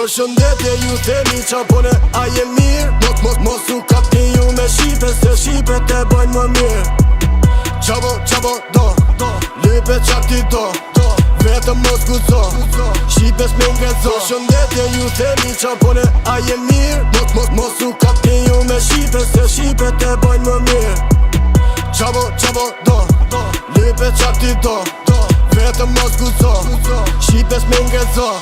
Përshëndetje ju themi qa pone a je mirë. Mos u kapni ju me shipe, se shipet e bojnë më mirë. Qabo do, lipe qak ti do, vetëm mos guzo, shipe s'mengezo. Përshëndetje ju themi qa pone a je mirë. Mos u kapni ju me shipe, se shipet e bojnë më mirë. Qabo do, lipe qak ti do, vetëm mos guzo, shipe s'mengezo.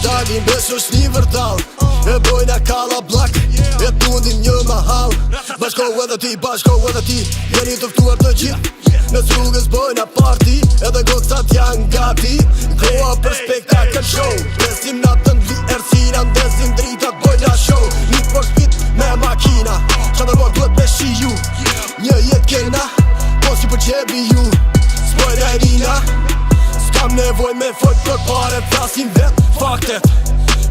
Dalim, e shosh një vërdal, e bojna kalla blak, e tundim një mahal. Bashko edhe ti, jeni tëftuar të gjithë, në rrugës bojna party, edhe gocat janë gati. Koha për spektakl show, besim natën li ersina, ndezim dritat bojna show. Një për shpit me makina, qa të bërë duhet me shi ju, një jet kena, pos që për gjebi ju, s'bojna e rina. S'kam nevoj me fojt për pare, flasim vet faktet,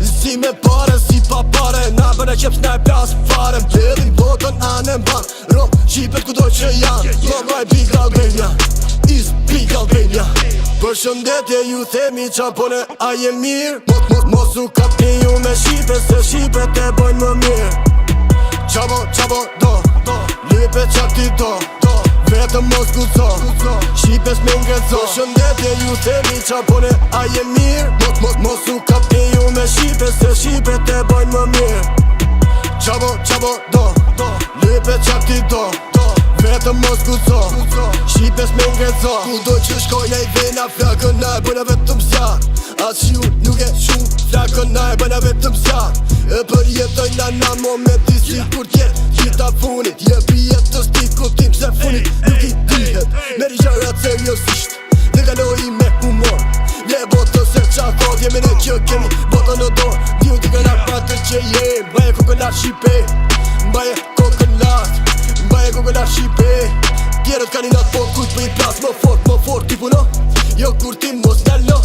si me pare, si pa pare, na bërë e qep s'na e plas fare. M'pedhin botën anë mban, rom qipet kudo që janë, Loma e Big Albania, is Big Albania. Përshëndetje ju themi qa pone a je mirë. Mos u kapni ju me shipe, se shipet e bojnë më mirë. Qabo do, lipe qak ti do, vetëm mos guzo, shipe s'mengezo. Përshëndetje ju themi qa pone a je mirë. Mos u kapni ju me shipe, se shipet e bojnë më mirë. Qabo do, lipe qak ti do, vetëm mos guzo, shipe s'mengezo. Kudo që shkojnë e i vena flakën na e bëna vetëm zjarë, as ju nuk e shumë flakën na e bëna vetëm zjarë. E përjetojna na momenti si kur tjetë gjitha funit, jepi jetës ti kuptim se funit nuk i dihet. Meri gjërat seriosisht, dhe kaloi me humor, le botës se qa thot, jemi ne që kemi botën në dorë. Diju t'i këna patër që jem, mbaje kokolar shipe, mbaje kokolar shipe. Tjerët ka një natë po kujt për i plas më fort t'i puno, jo kur ti mos nallo,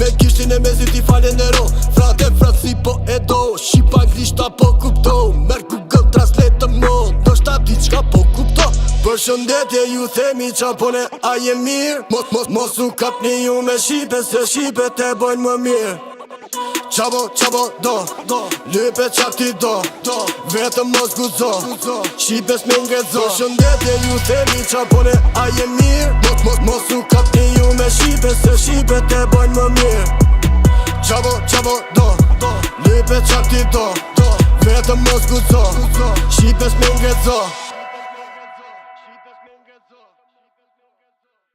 me kishtin e mezit i falen e ro. Frate si po e do, shqipa anglisht apo kupto, merr Google Translate të mo, do shta di qka po kupto. Përshëndetje ju themi qa pone a je mirë. Mos u kapni ju me shipe, se shipet e bojnë më mirë. Qabo do, lipe qak ti do, vetëm mos guzo, shipe s'mengezo. Përshëndetje ju themi qa pone a je mirë. Mos u kapni ju me shipe, se shipet e bojnë më mirë. Qabo do, lipe qak ti do, vetëm mos guzo, shipe s'mengezo.